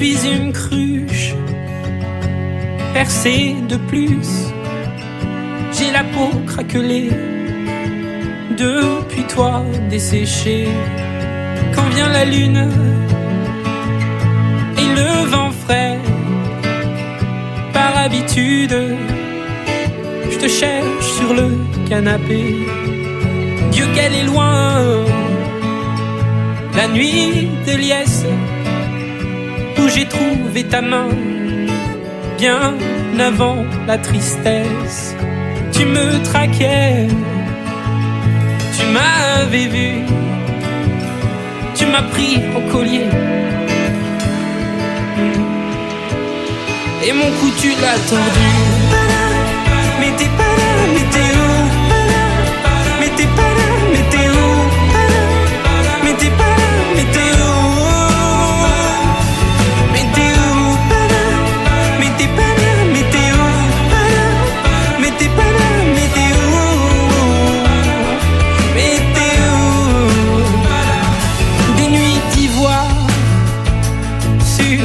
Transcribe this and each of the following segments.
suis une cruche percée de plus. J'ai la peau craquelée depuis toi desséchée. Quand vient la lune et le vent frais, par habitude, je te cherche sur le canapé. Dieu qu'elle est loin, la nuit de liesse, où j'ai trouvé ta main, bien avant la tristesse. Tu me traquais, tu m'avais vu, tu m'as pris au collier, et mon cou tu l'as tordu. Mais t'es pas là, mais t'es où? Mais t'es pas là, mais t'es où? Mais t'es pas là, mais t'es où? Mais t'es où? Mais t'es pas là, mais t'es où? Mais t'es pas là, mais t'es où? Mais t'es où? Des nuits d'ivoire sur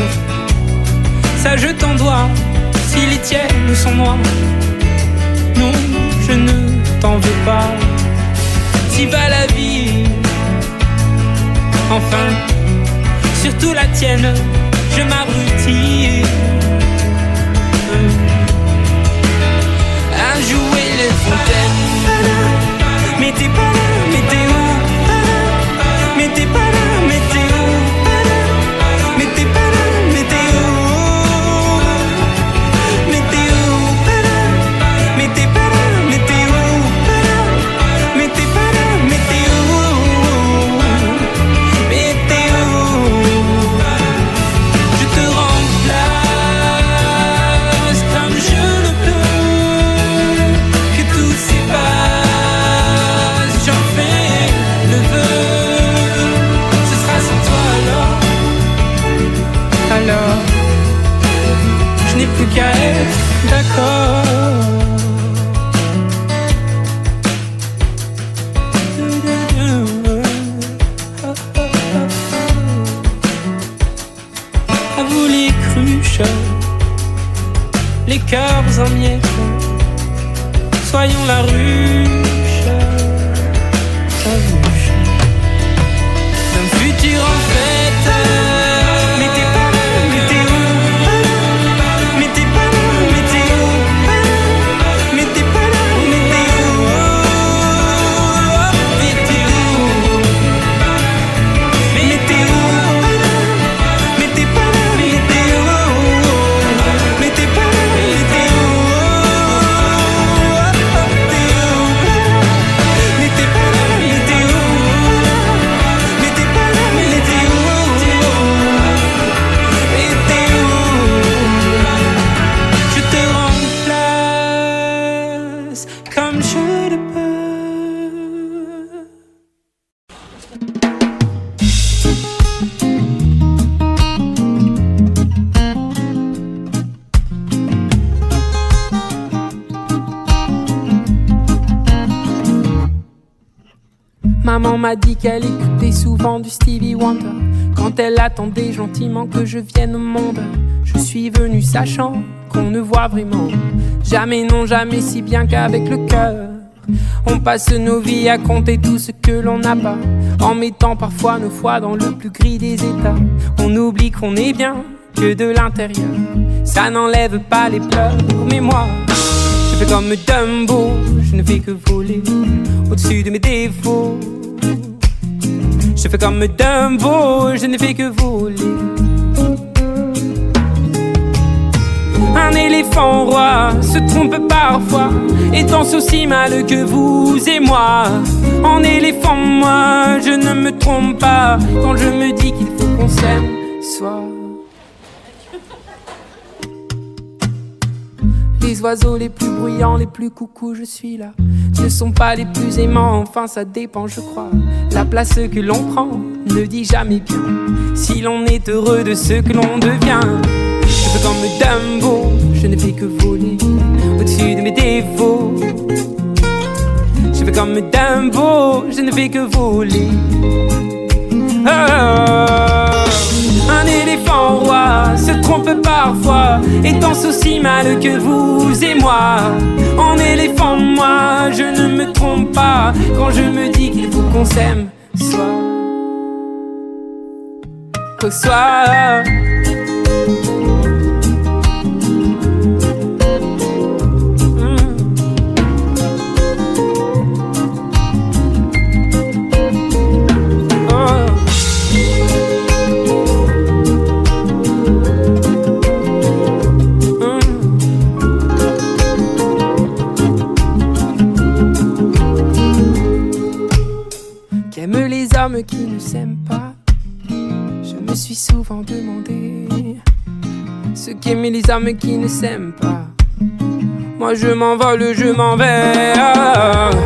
ça je t'en dois, si les tiennes sont noires. Non, je ne t'en veux pas. Si va la vie, enfin, surtout la tienne, je m'abrutis à jouer les fontaines. Mais t'es pas là, mais t'es où? Mais t'es pas là, mais t'es où? Mais t'es pas là, mais t'es où? Mais t'es où? Mais t'es pas là, mais t'es où? Mais t'es pas là, mais t'es où? Mais t'es où? Je te remplace comme je le peux, que tout s'efface, j'en fais le vœu. Ce sera sans toi alors je n'ai plus qu'à être d'accord. À vous les cruches, les cœurs en miettes, soyons la ruche, la ruche d'un futur en fête. Mais t'es pas là, mais t'es où? Mais t'es pas là, mais t'es où? Mais t'es pas là, mais t'es où? Mais t'es où? Mais t'es où? Mais t'es pas là, mais t'es où? Mais t'es pas là, mais t'es où? Mais t'es pas là, mais t'es où? Mais t'es pas là, mais t'es où? Mais t'es où? Je te remplace comme je le peux. Maman m'a dit qu'elle écoutait souvent du Stevie Wonder quand elle attendait gentiment que je vienne au monde. Je suis venu sachant qu'on ne voit vraiment jamais, non jamais si bien qu'avec le cœur. On passe nos vies à compter tout ce que l'on n'a pas, en mettant parfois nos foi dans le plus gris des états. On oublie qu'on est bien que de l'intérieur, ça n'enlève pas les pleurs. Mais moi, je fais comme Dumbo, je ne fais que voler au-dessus de mes défauts. Je fais comme Dumbo, je ne fais que voler. Un éléphant roi se trompe parfois et danse aussi mal que vous et moi. En éléphant, moi, je ne me trompe pas quand je me dis qu'il faut qu'on s'aime soi. Les oiseaux les plus bruyants, les plus coucous, je suis là, ne sont pas les plus aimants, enfin ça dépend je crois. La place que l'on prend ne dit jamais bien si l'on est heureux de ce que l'on devient. Je fais comme Dumbo, je ne fais que voler au-dessus de mes défauts. Je fais comme Dumbo, je ne fais que voler. Oh, un éléphant roi se trompent parfois et dansent aussi mal que vous et moi. En éléphant, moi, je ne me trompe pas quand je me dis qu'il faut qu'on s'aime soir au soir. Qu'aiment les hommes qui ne s'aiment pas? Je me suis souvent demandé ce qu'aimaient les hommes qui ne s'aiment pas. Moi je m'envole, je m'en vais.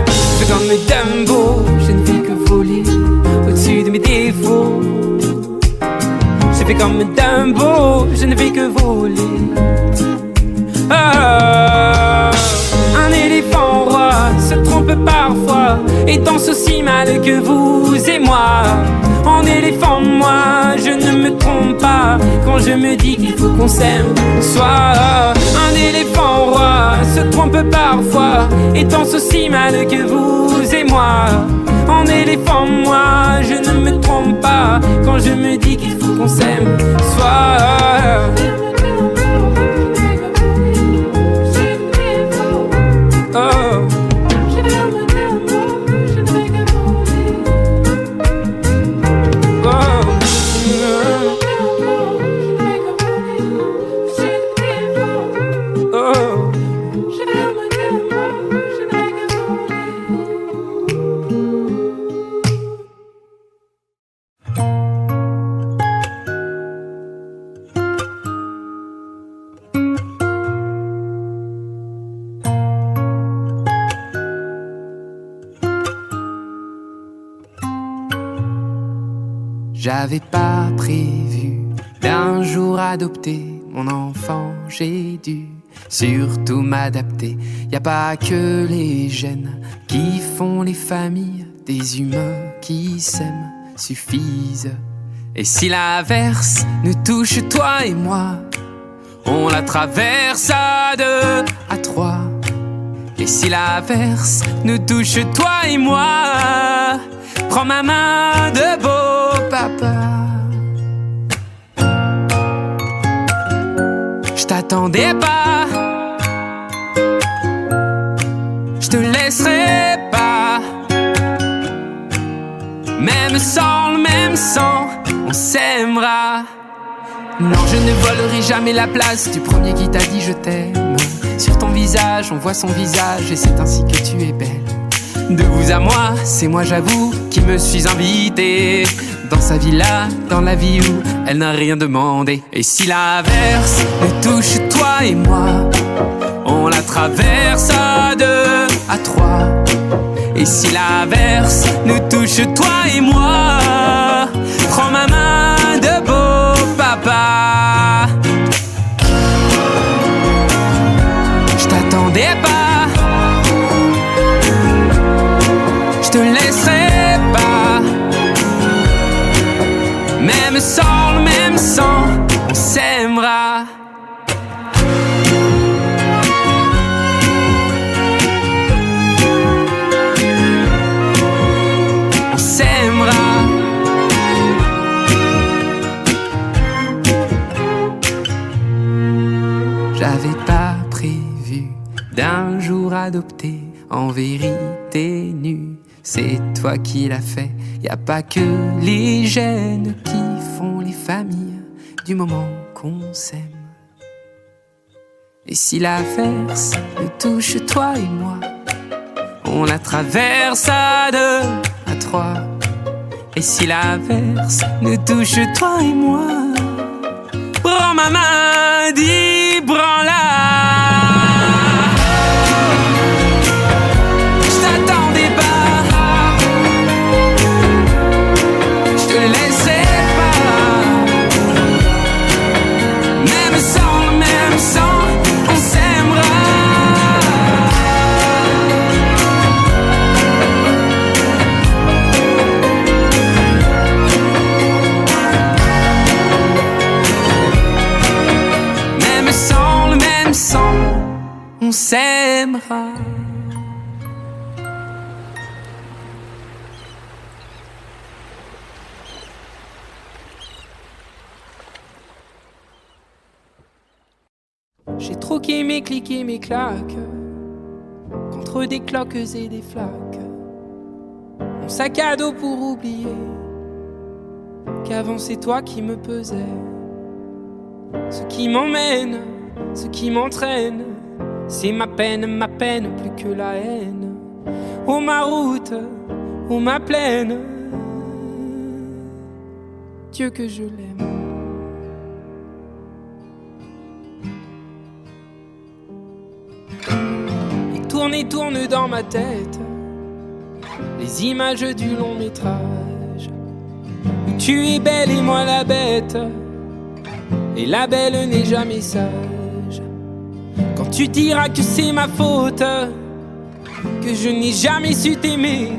Je fais comme Dumbo, je ne fais que voler au-dessus de mes défauts. Je fais comme Dumbo, je ne fais que voler. Un éléphant roi se trompe parfois et danse aussi mal que vous et moi. En éléphant, moi, je ne me trompe pas quand je me dis qu'il faut qu'on s'aime soit. Un éléphant roi se trompe parfois et danse aussi mal que vous et moi. En éléphant, moi, je ne me trompe pas quand je me dis qu'il faut qu'on s'aime soit. Oh. J'avais pas prévu d'un jour adopter mon enfant, j'ai dû surtout m'adapter. Y a pas que les gènes qui font les familles, des humains qui s'aiment suffisent. Et si l'averse nous touche toi et moi, on la traverse à deux, à trois. Et si l'averse nous touche toi et moi, prends ma main de beau papa. Je t'attendais pas, je te laisserai pas. Même sans le même sang, on s'aimera. Non, je ne volerai jamais la place du premier qui t'a dit je t'aime. Sur ton visage, on voit son visage et c'est ainsi que tu es belle. De vous à moi, c'est moi j'avoue qui me suis invité dans sa villa, dans la vie où elle n'a rien demandé. Et si l'averse nous touche toi et moi, on la traverse à deux, à trois. Et si l'averse nous touche toi et moi, prends ma main de beau papa. Je t'attendais pas, je te laisserai pas. Même sans le même sang, on s'aimera. On s'aimera. J'avais pas prévu d'un jour adopter en vérité nue. C'est toi qui l'as fait. Y a pas que les gènes qui font les familles du moment qu'on s'aime. Et si l'averse nous touche toi et moi, on la traverse à deux, à trois. Et si l'averse nous touche toi et moi, prends ma main, dis prends-la. on s'aimera. J'ai troqué mes clics et mes claques contre des cloques et des flaques. Mon sac à dos pour oublier qu'avant c'est toi qui me pesais. Ce qui m'emmène, ce qui m'entraîne, c'est ma peine plus que la haine. Oh ma route, oh ma plaine, Dieu que je l'aime. Et tourne dans ma tête les images du long métrage où tu es belle et moi la bête, et la belle n'est jamais sage. Quand tu diras que c'est ma faute, que je n'ai jamais su t'aimer,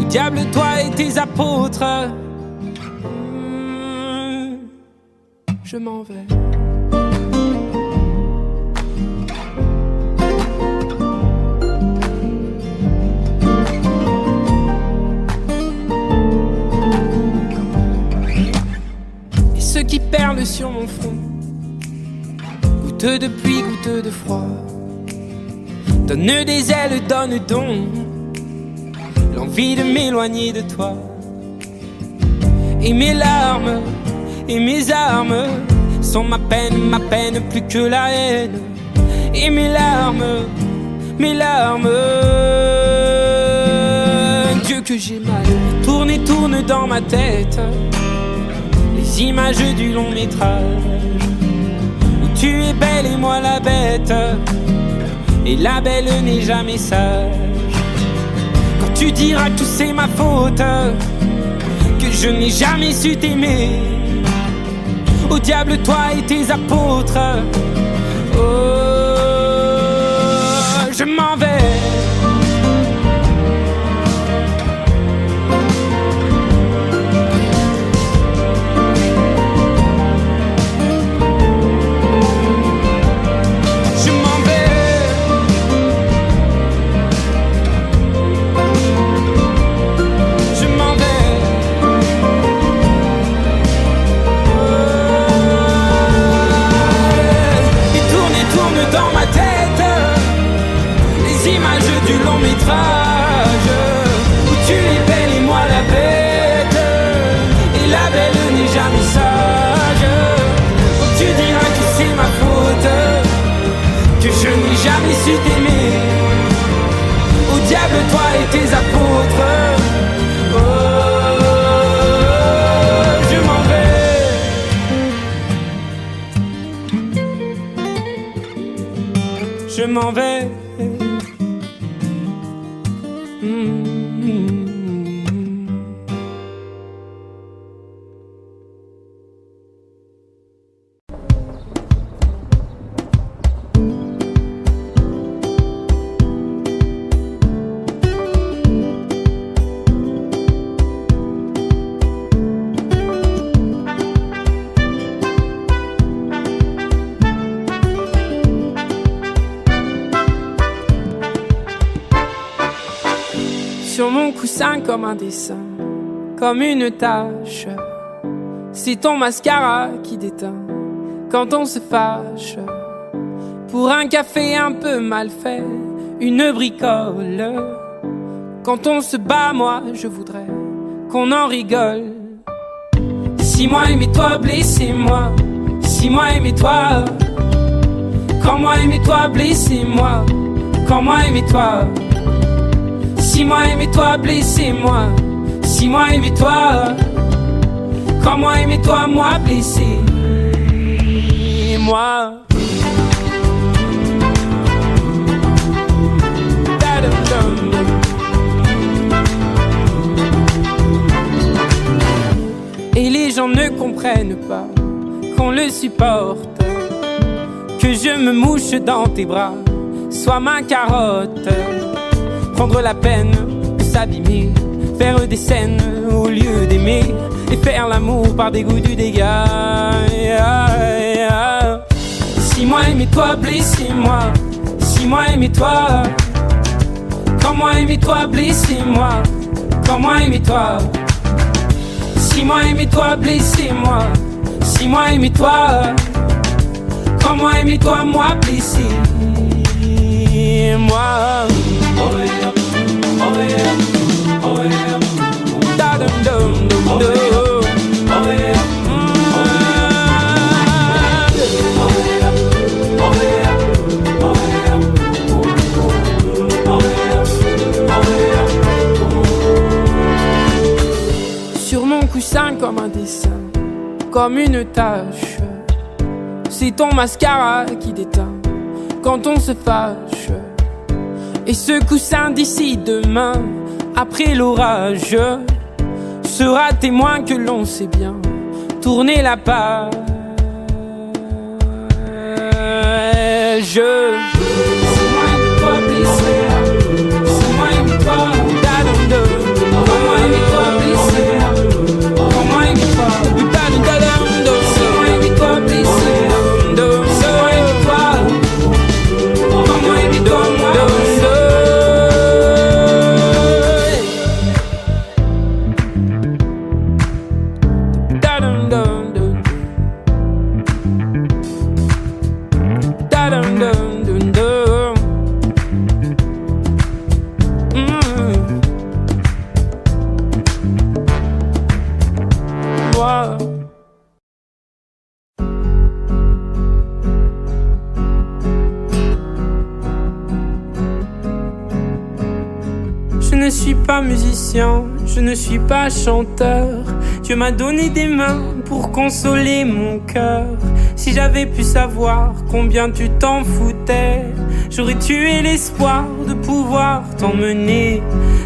au diable toi et tes apôtres, je m'en vais. Ceux qui perlent sur mon front, goutte de pluie, goutte de froid, donne des ailes, donne donc l'envie de m'éloigner de toi. Et mes larmes et mes armes sont ma peine plus que la haine. Et mes larmes, Dieu que j'ai mal. Tourne dans ma tête les images du long métrage où tu es belle et moi la bête, et la belle n'est jamais sage. Quand tu diras que c'est ma faute, que je n'ai jamais su t'aimer, au diable toi et tes apôtres, oh, je m'en vais. Du long métrage où tu es belle et moi la bête, et la belle n'est jamais sage. Quand tu diras que c'est ma faute, que je n'ai jamais su t'aimer, au diable toi et tes apôtres, oh, je m'en vais. Je m'en vais. Sur mon coussin comme un dessin, comme une tache, c'est ton mascara qui déteint quand on se fâche. Pour un café un peu mal fait, une bricole. Quand on se bat, moi je voudrais qu'on en rigole. Si moi aimais toi, blessez-moi. Si moi aimais toi, quand moi aimais toi, blessez-moi. Quand moi aimais toi. Si moi aimais toi, blessez-moi. Si moi aimais toi, quand moi aimais toi, moi blessez-moi. Et les gens ne comprennent pas qu'on le supporte, que je me mouche dans tes bras, sois ma carotte. Prendre la peine de s'abîmer, faire des scènes au lieu d'aimer, et faire l'amour par dégoût du dégât. Si Si moi aimez-toi, blessez-moi. Si moi aimez-toi. Comment aimez-toi, blessez-moi. Comment aimez-toi. Si moi aimez-toi, blessez-moi. Si moi aimez-toi. Comment aimez-toi, moi blessé. Moi. Oh yeah, oh yeah, oh yeah. Da dum dum dum dum. Oh yeah. Sur mon coussin comme un dessin, comme une tache. C'est ton mascara qui déteint quand on se fâche. Et ce coussin d'ici demain, après l'orage, sera témoin que l'on sait bien tourner la page. C'est moi aime-toi blessé. C'est moi aime-toi. Comment aime-toi blessé. Comment aime-toi. C'est moi aime-toi blessé. C'est moi aime-toi. Comment aime-toi moi. Je ne suis pas musicien, je ne suis pas chanteur. Dieu m'a donné des mains pour consoler mon cœur. Si j'avais pu savoir combien tu t'en foutais, j'aurais tué l'espoir de pouvoir t'emmener.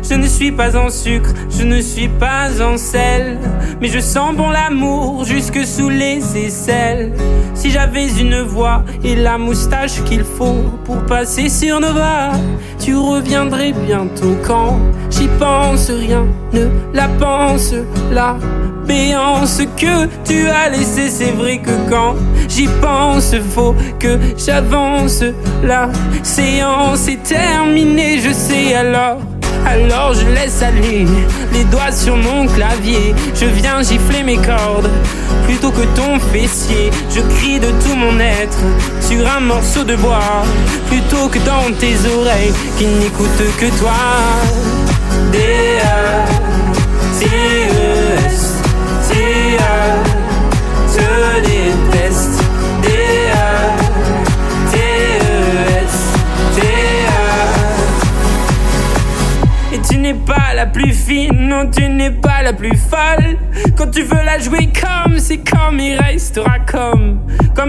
Je ne suis pas en sucre, je ne suis pas en sel, mais je sens bon l'amour jusque sous les aisselles. Si j'avais une voix et la moustache qu'il faut pour passer sur nos bras, tu reviendrais bientôt quand j'y pense, rien ne la pense. La béance que tu as laissée, c'est vrai que quand j'y pense, faut que j'avance. La séance est terminée, je sais alors je laisse aller les doigts sur mon clavier. Je viens gifler mes cordes plutôt que ton fessier. Je crie de tout mon être sur un morceau de bois plutôt que dans tes oreilles qui n'écoutent que toi. D-A-T-E-S, T-A, je déteste. D-A-T-E-S, T-A. Et tu n'es pas la plus fine, non tu n'es pas la plus folle. Quand tu veux la jouer comme, c'est comme, il restera comme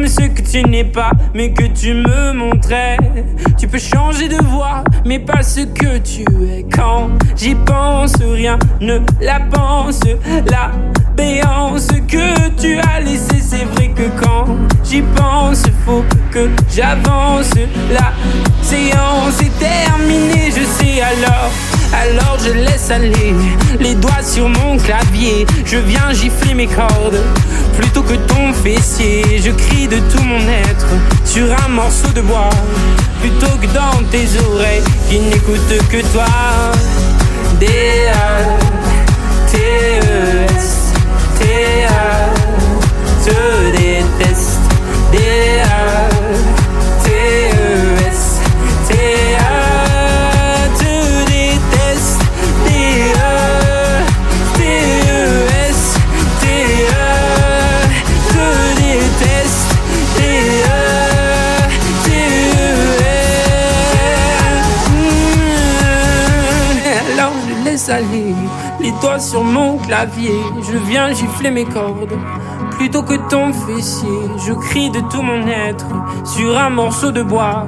ce que tu n'es pas, mais que tu me montrais. Tu peux changer de voix, mais pas ce que tu es. Quand j'y pense, rien ne la pense. La béance que tu as laissée, c'est vrai que quand j'y pense, faut que j'avance. La séance est terminée, je sais alors je laisse aller les doigts sur mon clavier. Je viens gifler mes cordes plutôt que ton fessier. Je crie de tout mon être sur un morceau de bois plutôt que dans tes oreilles qui n'écoutent que toi. D-A-T-E-S, T-A, je déteste. D-A-T-E-S, T-A, je déteste. D-A-T-E-S, T-A, je déteste. D-A-T-E-S. Alors je laisse aller les doigts sur mon clavier. Je viens gifler mes cordes plutôt que ton fessier. Je crie de tout mon être sur un morceau de bois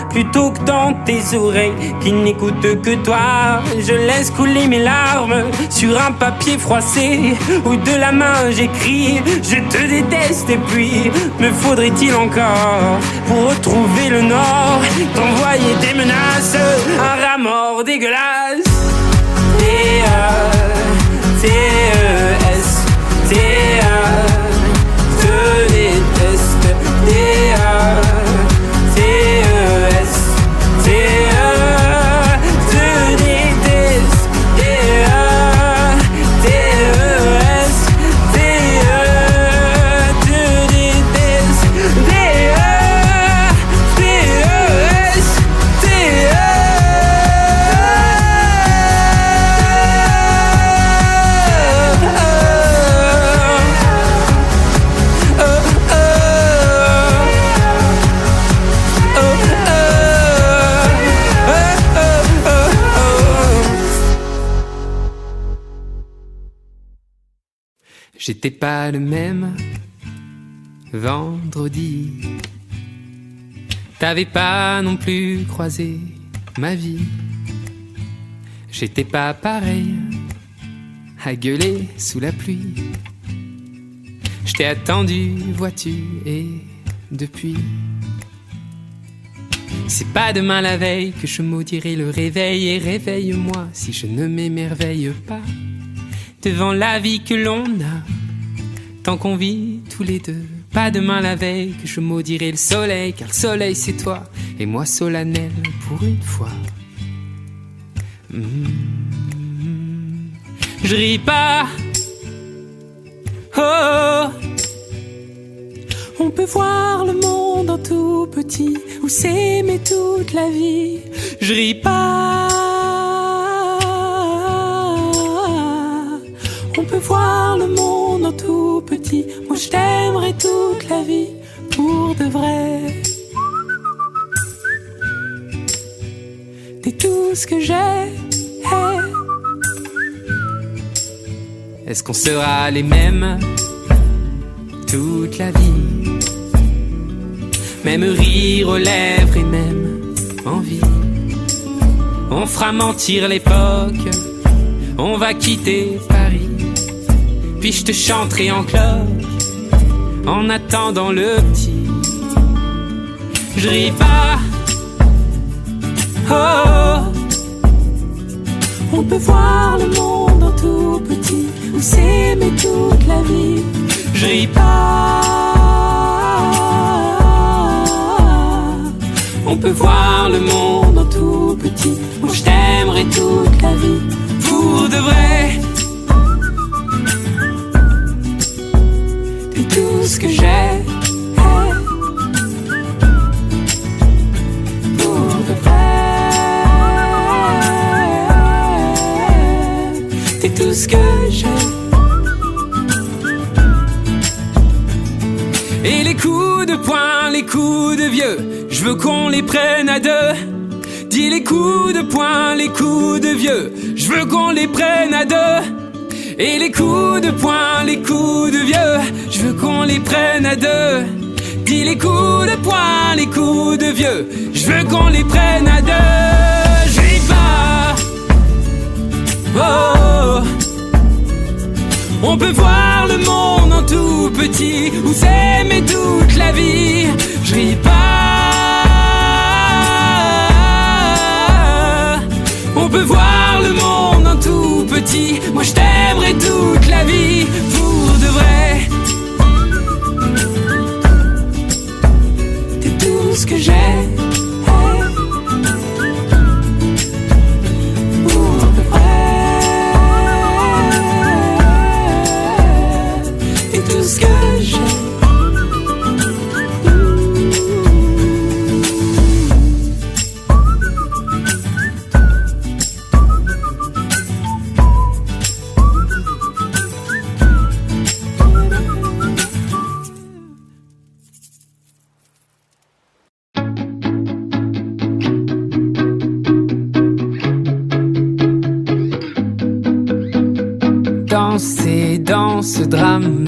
plutôt que dans tes oreilles qui n'écoutent que toi. Je laisse couler mes larmes sur un papier froissé où de la main j'écris je te déteste. Et puis me faudrait-il encore pour retrouver le nord t'envoyer des menaces, un rat mort dégueulasse. D-A-T-E-S, D-A, je déteste. D-A J'étais pas le même vendredi. T'avais pas non plus croisé ma vie. J'étais pas pareil à gueuler sous la pluie. Je t'ai attendu, vois-tu, et depuis. C'est pas demain la veille que je maudirai le réveil. Et réveille-moi si je ne m'émerveille pas devant la vie que l'on a, tant qu'on vit tous les deux. Pas demain la veille que je maudirai le soleil, car le soleil c'est toi, et moi solennel pour une fois. Je ris pas, oh. On peut voir le monde en tout petit, ou s'aimer toute la vie. Je ris pas. On peut voir le monde en tout petit. Moi je t'aimerai toute la vie, pour de vrai. T'es tout ce que j'ai. Est-ce qu'on sera les mêmes toute la vie? Même rire aux lèvres et même envie. On fera mentir l'époque, on va quitter Paris. Puis je te chanterai en cloche en attendant le petit. Je ris pas, oh. On peut voir le monde en tout petit, ou s'aimer toute la vie. Je ris pas. On peut voir le monde en tout petit. Moi je t'aimerai toute la vie, pour de vrai. T'es tout ce que j'ai. Pour de vrai. T'es tout ce que j'ai. Et les coups de poing, les coups de vieux, je veux qu'on les prenne à deux. Dis les coups de poing, les coups de vieux, je veux qu'on les prenne à deux. Et les coups de poing, les coups de vieux, je veux qu'on les prenne à deux. Dis les coups de poing, les coups de vieux, je veux qu'on les prenne à deux. Je ris pas, oh. On peut voir le monde en tout petit, ou s'aimer toute la vie. Je ris pas. On peut voir le monde en tout petit. Moi je t'aimerai toute la vie, pour de vrai. T'es tout ce que j'ai. Ce que j'ai. Danser dans ce drame,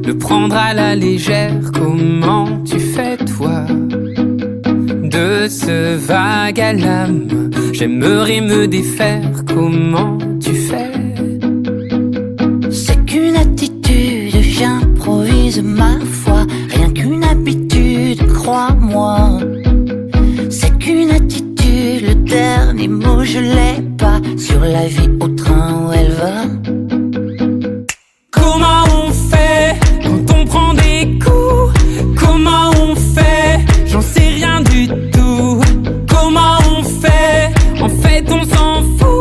le prendre à la légère. Comment tu fais toi de ce vague à l'âme? J'aimerais me défaire. Comment tu fais? C'est qu'une attitude, j'improvise ma foi. Rien qu'une habitude, crois-moi. C'est qu'une attitude, le dernier mot je l'ai pas. Sur la vie au train où elle va. Comment on fait quand on prend des coups? Comment on fait? J'en sais rien du tout. Comment on fait? En fait on s'en fout.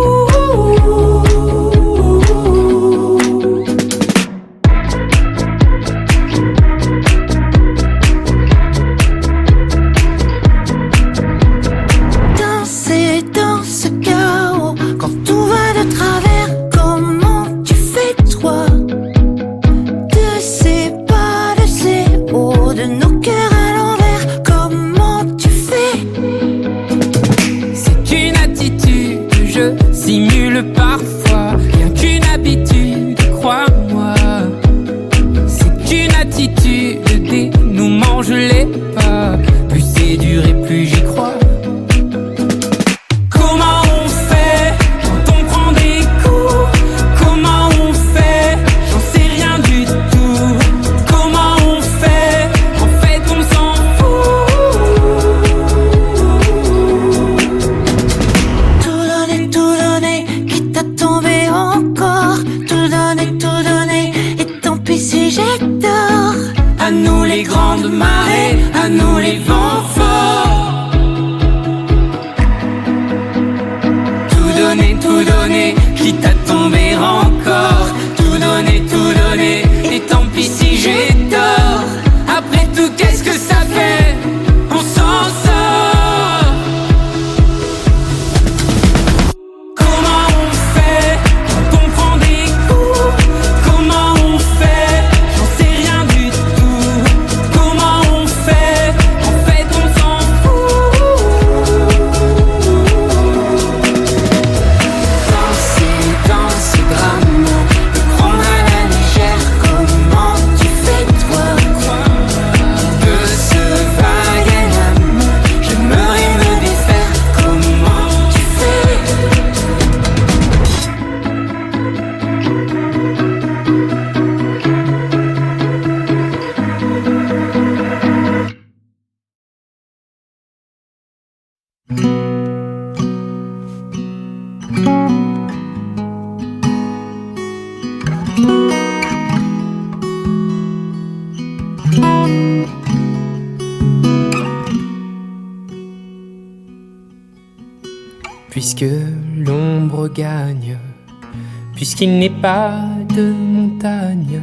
Danser dans ce chaos, quand tout va de travers. Comment tu fais toi? De ces pas, de ces hauts, de nos cœurs à l'envers. Comment tu fais? C'est qu'une attitude que je simule parfois. Rien qu'une habitude, crois-moi. Puisque l'ombre gagne, puisqu'il n'est pas de montagne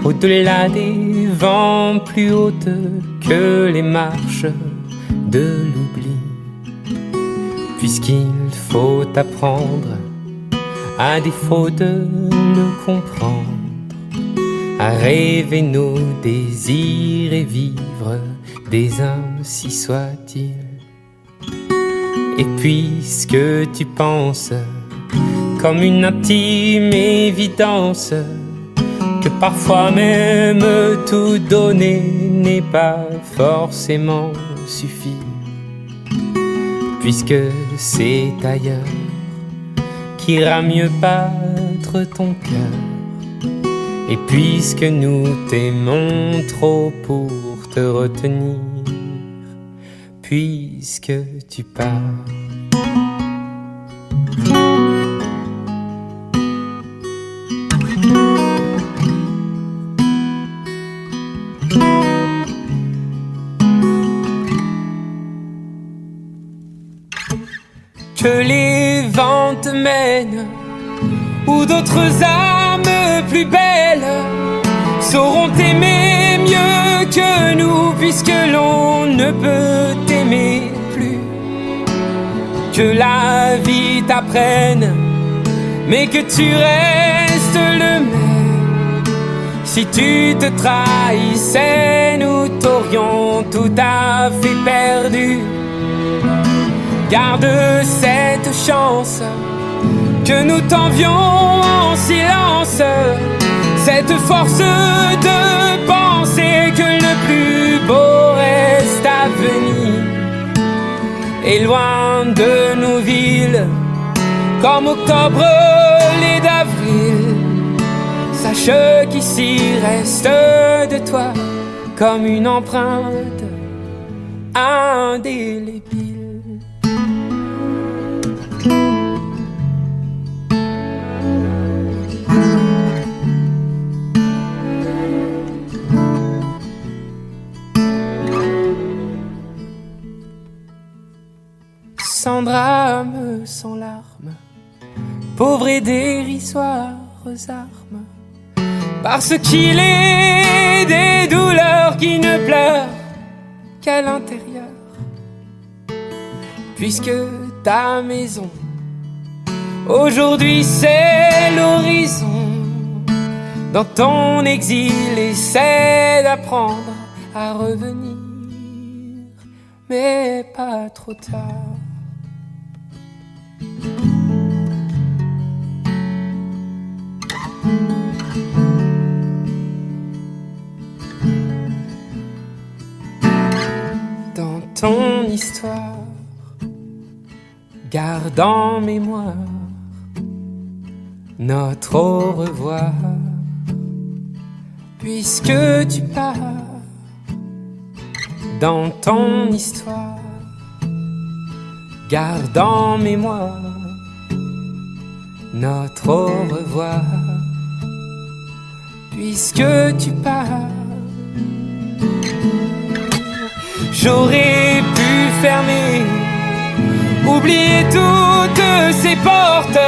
au-delà des vents plus hautes que les marches de l'oubli, puisqu'il faut apprendre, à défaut de le comprendre, à rêver nos désirs et vivre des ainsi soit-il. Et puisque tu penses, comme une intime évidence, que parfois même tout donner n'est pas forcément suffi, puisque c'est ailleurs qu'ira mieux battre ton cœur, et puisque nous t'aimons trop pour te retenir, puisque tu pars. Que les vents te mènent, ou d'autres âmes plus belles sauront t'aimer mieux que nous, puisque l'on ne peut t'aimer plus. Que la vie t'apprenne, mais que tu restes le même. Si tu te trahissais, nous t'aurions tout à fait perdu. Garde cette chance que nous t'envions en silence, cette force de penser que le plus beau reste à venir. Et loin de nos villes, comme octobre l'est d'avril, sache qu'ici reste de toi comme une empreinte indélébile. Sans drame, sans larmes, pauvres et dérisoires armes, parce qu'il est des douleurs qui ne pleurent qu'à l'intérieur. Puisque ta maison aujourd'hui c'est l'horizon, dans ton exil essaie d'apprendre à revenir, mais pas trop tard. Dans ton histoire, garde en mémoire notre au revoir, puisque tu pars. Dans ton histoire, garde en mémoire notre au revoir, puisque tu pars. J'aurais pu fermer, oublier toutes ces portes,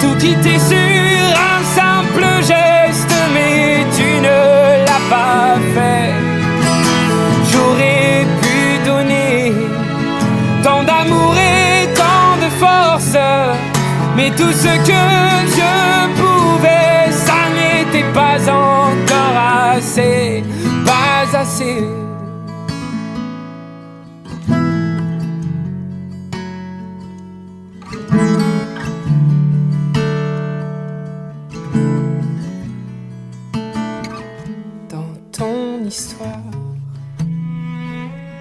tout quitter sur un simple geste, mais tu ne l'as pas fait. J'aurais pu donner tant d'amour et tant de force, mais tout ce que je pouvais, ça n'était pas encore assez, pas assez. Dans ton histoire,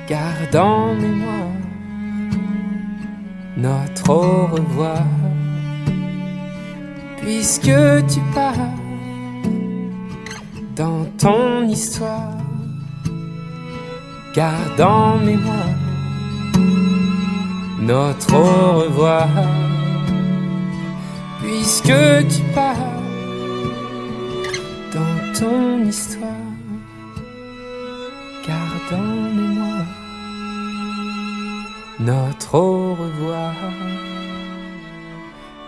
garde en mémoire notre au revoir, puisque tu pars. Dans ton histoire, garde en mémoire notre au revoir. Puisque tu pars dans ton histoire, garde en mémoire notre au revoir.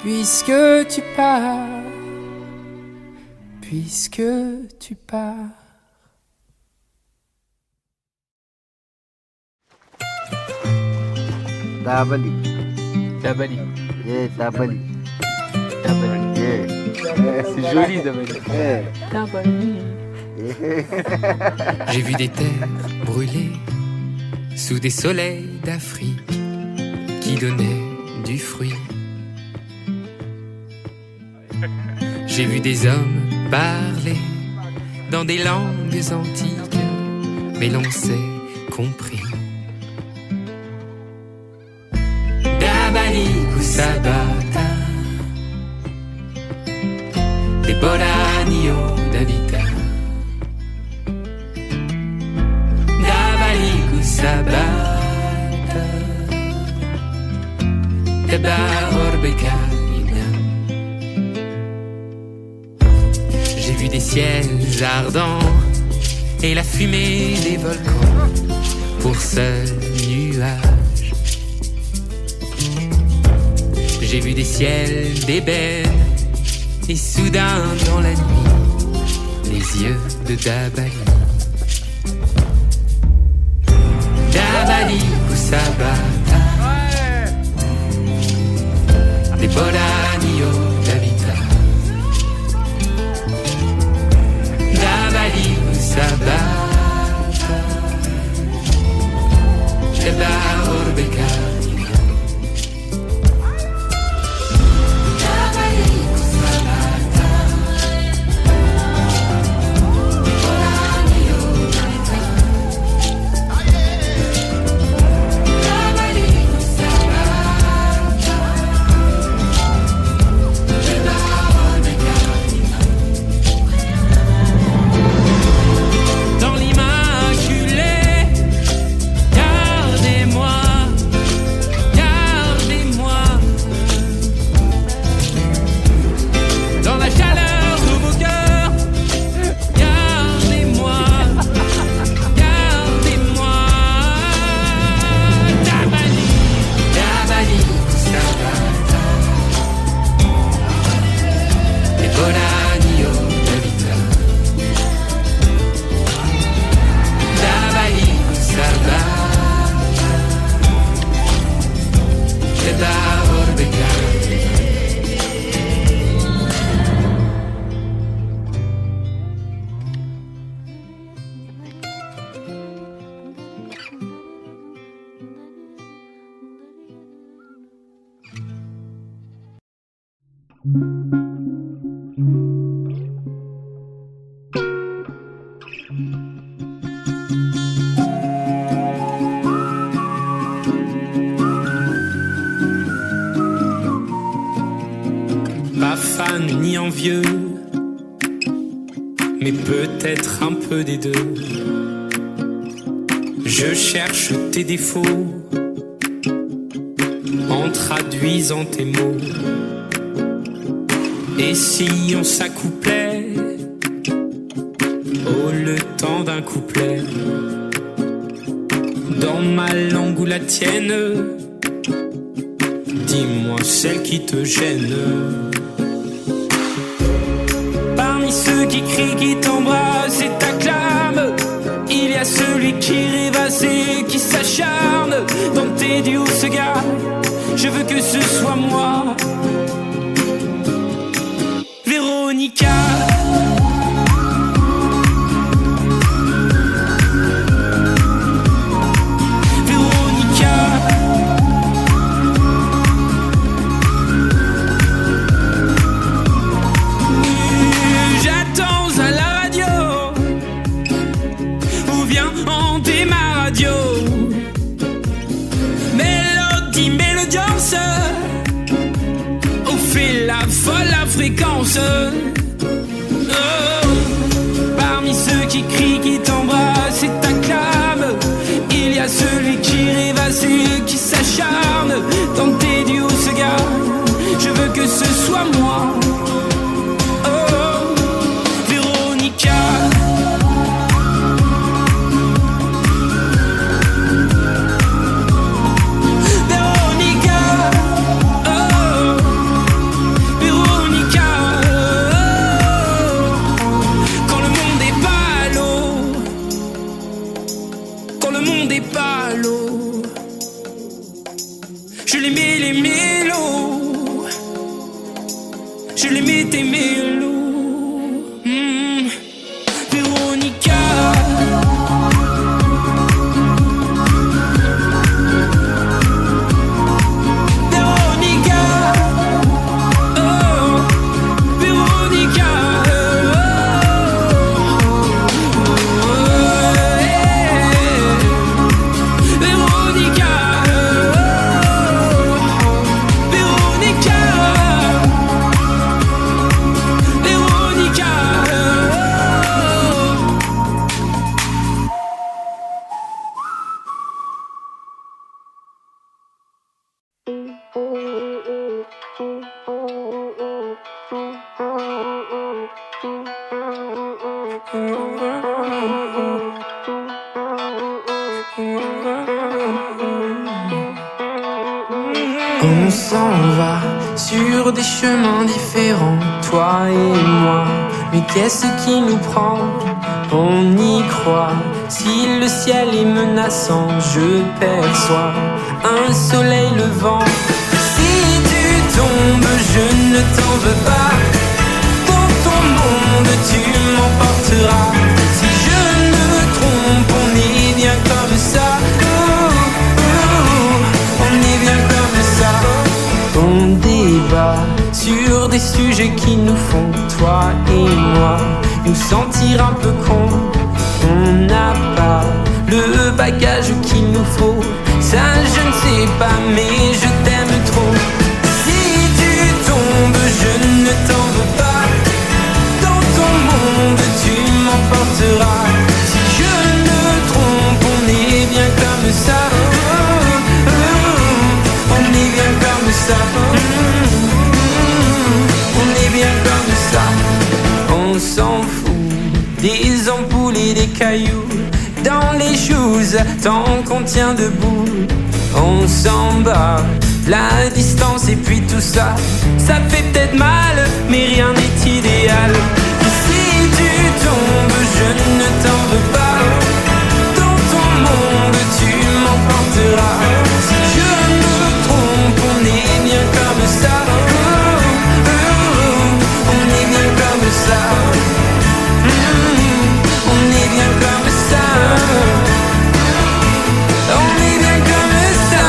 Puisque tu pars, puisque tu pars. Dabali. Dabali. Yeah, Dabali. Dabali. Yeah. C'est joli, Dabali. Yeah. Dabali. J'ai vu des terres brûlées sous des soleils d'Afrique qui donnaient du fruit. J'ai vu des hommes parler dans des langues antiques, mais l'on s'est compris. Dabali Kusabata, de Boranio Davita. Dabali Kusabata, de Baorbeka. J'ai vu des ciels ardents et la fumée des volcans pour seul nuage. J'ai vu des ciels d'ébène et soudain dans la nuit les yeux de Dabali. Dabali Kusabata, des Boranio Davita. Dabali Kusabata, Sheba Orbeka. Pas fan ni envieux, mais peut-être un peu des deux. Je cherche tes défauts en traduisant tes mots. Et si on s'accouplait le temps d'un couplet, dans ma langue ou la tienne, dis-moi celle qui te gêne. Parmi ceux qui crient, qui t'embrassent et t'acclament, il y a celui qui rêvasse et qui s'acharne dans tes douces gardes. Je veux que ce soit moi, Véronica. Fréquence. Oh. Parmi ceux qui crient, qui t'embrassent et t'acclament, il y a celui qui rêvasse et qui s'acharne Je l'ai mis les mélos, je l'ai mis tes mélos. Véronica, Véronica, oh, Véronica, Véronica, Véronica, Véronica. On s'en va sur des chemins différents, toi et moi. Mais qu'est-ce qui nous prend? On y croit. Si le ciel est menaçant, je perçois un soleil levant. Si tu tombes, je ne t'en veux pas. Dans ton monde, tu m'emporteras. Si je me trompe, on est bien comme ça. On est bien comme ça. On débat sur des sujets qui nous font, toi et moi, nous sentir un peu cons. On n'a pas le bagage qu'il nous faut. Ça je ne sais pas, mais je t'aime trop. Si tu tombes, je ne t'en veux pas. Dans ton monde, tu m'emporteras. Si je me trompe, on est bien comme ça. On est bien comme ça. On est bien comme ça. On s'en fout des ampoules et des cailloux dans les choses tant qu'on tient debout. On s'en bat la distance et puis tout ça, ça fait peut-être mal, mais rien n'est idéal. Et si tu tombes, je ne t'en veux pas. Dans ton monde, tu m'emporteras. Si je me trompe, on est bien comme ça. On est bien comme ça. On est bien comme ça. On est bien comme ça.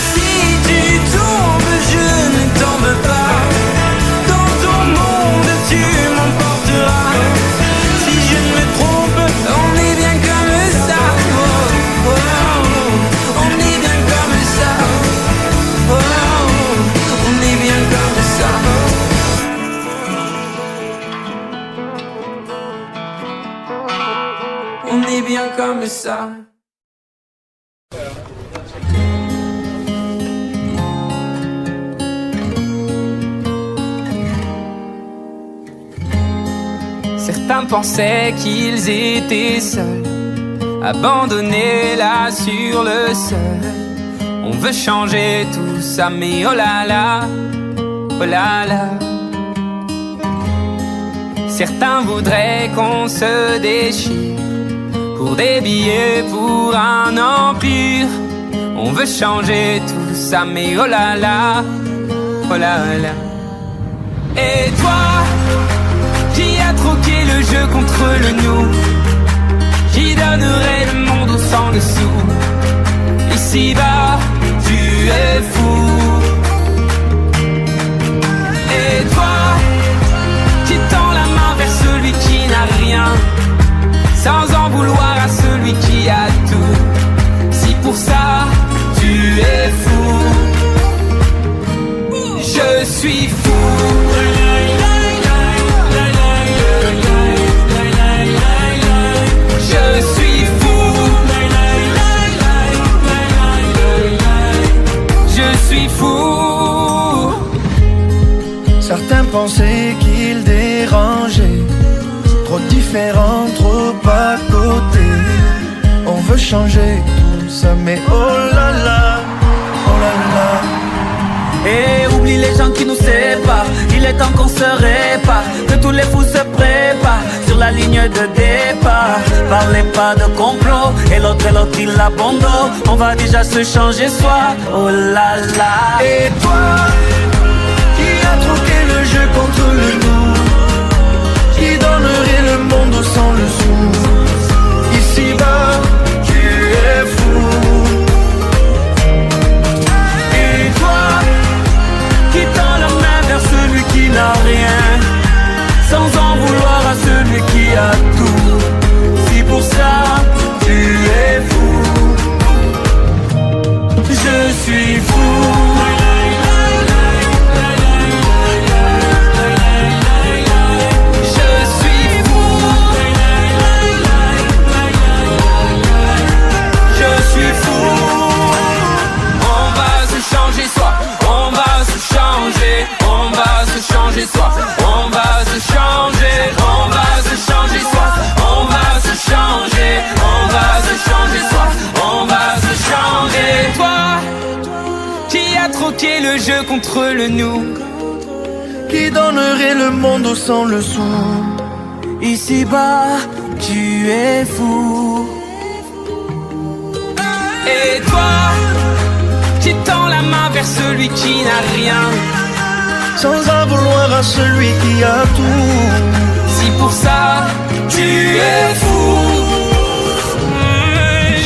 Si tu tombes, je ne t'en veux pas. Dans ton monde, tu m'emporteras. Si je ne me trompe, on est bien comme ça. On est bien comme ça. On est bien comme ça. On est bien comme ça. Certains pensaient qu'ils étaient seuls, abandonnés là sur le sol. On veut changer tout ça, mais oh là là, oh là là. Certains voudraient qu'on se déchire pour des billets, pour un empire. On veut changer tout ça, mais oh là là, oh là là. Et toi, qui a troqué le jeu contre le nous, qui donnerait le monde au sang dessous. Ici-bas, tu es fou. Et toi, qui tend la main vers celui qui n'a rien, sans en vouloir à celui qui a tout. Si pour ça, tu es fou, je suis fou. Je suis fou. Je suis fou. Certains pensaient qu'ils dérangeaient, trop différents, trop à côté. On veut changer tout ça, mais oh là là, oh là là. Et oublie les gens qui nous séparent. Il est temps qu'on pas de complot. Et l'autre il abandonne. On va déjà se changer soi. Oh là là. Et toi, qui a troqué le jeu contre le nous, qui donnerait le monde sans le sou. Ici-bas, tu es fou. Et toi, qui tend la main vers celui qui n'a rien, sans en vouloir à celui qui a tout. Si pour ça, tu es fou. Je suis fou. Changer soi, on va se changer, on va se changer soi, on va se changer, on va se changer soi, on va se changer. Toi, qui a troqué le jeu contre le nous, qui donnerait le monde sans le sou. Ici-bas, tu es fou. Et toi, qui tend la main vers celui qui n'a rien, sans en vouloir à celui qui a tout. Si pour ça, tu es fou.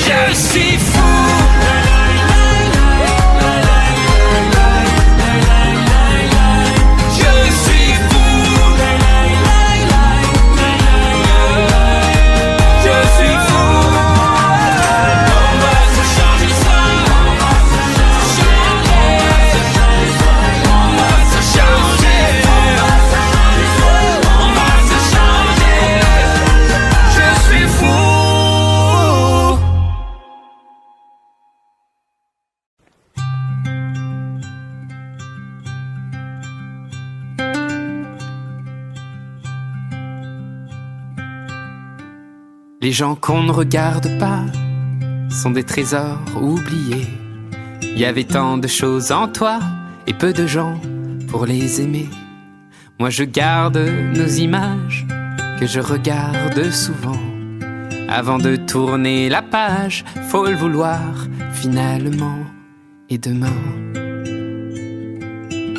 Je suis fou. Les gens qu'on ne regarde pas sont des trésors oubliés. Il y avait tant de choses en toi et peu de gens pour les aimer. Moi je garde nos images que je regarde souvent. Avant de tourner la page, faut le vouloir finalement. Et demain,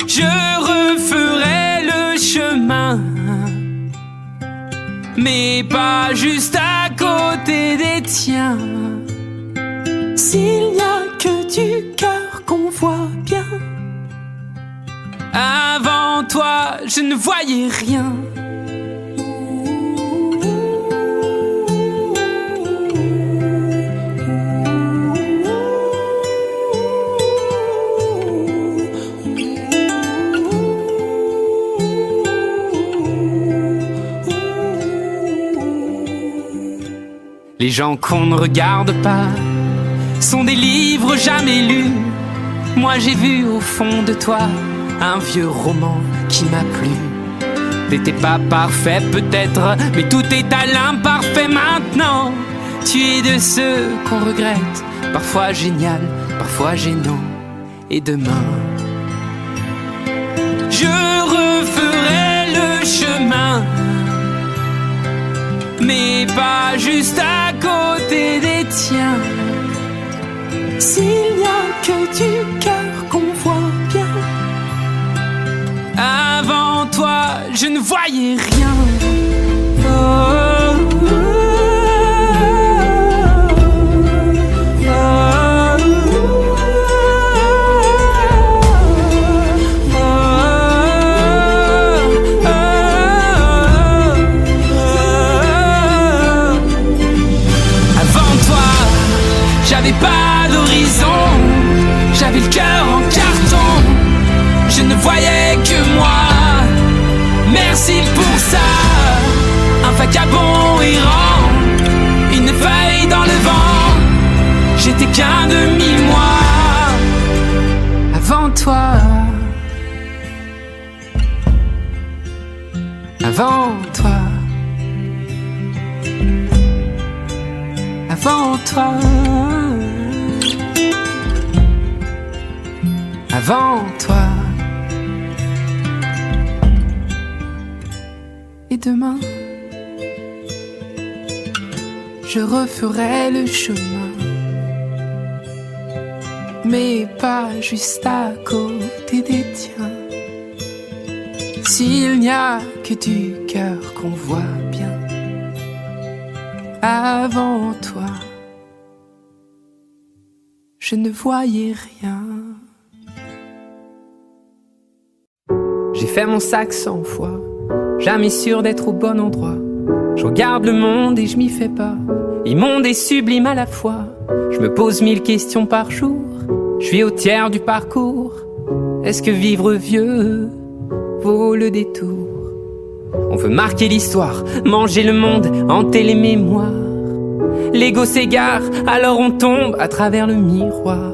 je referai le chemin, mais pas juste à côté des tiens. S'il n'y a que du cœur qu'on voit bien, avant toi je ne voyais rien. Les gens qu'on ne regarde pas sont des livres jamais lus. Moi j'ai vu au fond de toi un vieux roman qui m'a plu. T'étais pas parfait peut-être, mais tout est à l'imparfait maintenant. Tu es de ceux qu'on regrette, parfois génial, parfois gênant. Et demain, je referai le chemin, mais pas juste à côté des tiens. S'il n'y a que du cœur qu'on voit bien, avant toi je ne voyais rien. J'avais pas d'horizon, j'avais le cœur en carton, je ne voyais que moi. Merci pour ça, un vagabond errant, une feuille dans le vent. J'étais qu'un demi-moi avant toi, avant toi, avant toi. Avant toi. Et demain, je referai le chemin, mais pas juste à côté des tiens. S'il n'y a que du cœur qu'on voit bien avant toi, je ne voyais rien. J'ai fait mon sac 100 fois, jamais sûr d'être au bon endroit. Je regarde le monde et je m'y fais pas, immonde et sublime à la fois. Je me pose 1000 questions par jour, je suis au tiers du parcours. Est-ce que vivre vieux vaut le détour? On veut marquer l'histoire, manger le monde, hanter les mémoires. L'ego s'égare, alors on tombe à travers le miroir.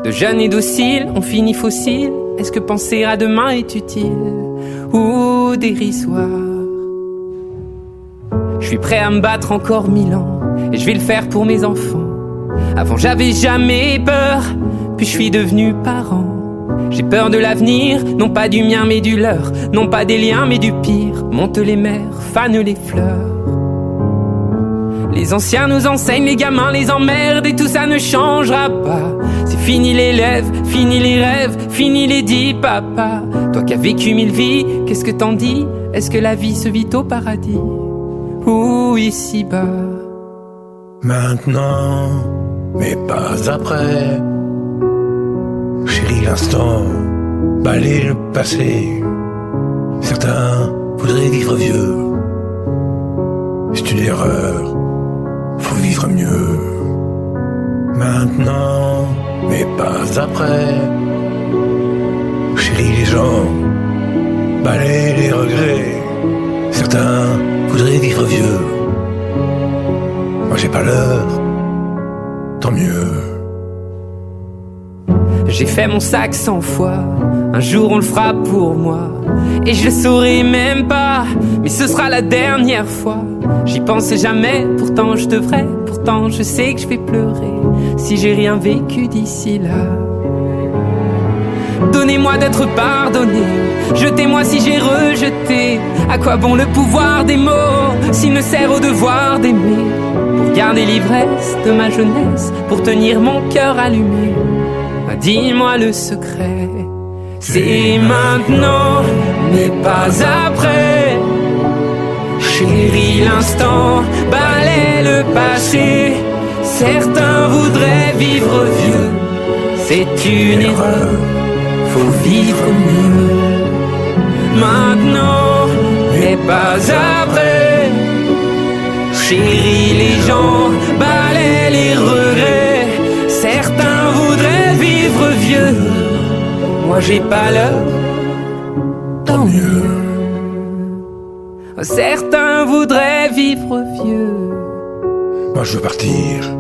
De jeunes et dociles, on finit fossile. Est-ce que penser à demain est utile ou dérisoire? Je suis prêt à me battre encore 1000 ans, et je vais le faire pour mes enfants. Avant j'avais jamais peur, puis je suis devenu parent. J'ai peur de l'avenir, non pas du mien mais du leur. Non pas des liens mais du pire. Montent les mers, fanent les fleurs. Les anciens nous enseignent, les gamins les emmerdent, et tout ça ne changera pas. C'est fini les lèvres, fini les rêves, fini les dits papa. Toi qui as vécu 1000 vies, qu'est-ce que t'en dis? Est-ce que la vie se vit au paradis ou ici-bas? Maintenant, mais pas après. Chérie, l'instant, balayer le passé. Certains voudraient vivre vieux. C'est une erreur, faut vivre mieux. Maintenant, mais pas après. Chérie, les gens, balayer les regrets. Certains voudraient vivre vieux. Moi j'ai pas l'heure, tant mieux. J'ai fait mon sac 100 fois, un jour on le fera pour moi. Et je le saurai même pas, mais ce sera la dernière fois. J'y pensais jamais, pourtant je devrais. Pourtant je sais que je vais pleurer si j'ai rien vécu d'ici là. Donnez-moi d'être pardonné, jetez-moi si j'ai rejeté. À quoi bon le pouvoir des mots s'il ne sert au devoir d'aimer? Pour garder l'ivresse de ma jeunesse, pour tenir mon cœur allumé. Dis-moi le secret, c'est maintenant, mais pas après. Chérie, l'instant balaie le passé. Certains voudraient vivre vieux, c'est une erreur, faut vivre mieux. Maintenant, mais pas après. Chérie, les gens balaient les regrets. Certains voudraient vivre vieux, moi j'ai pas l'heure, tant mieux. Certains voudraient vivre vieux, moi je veux partir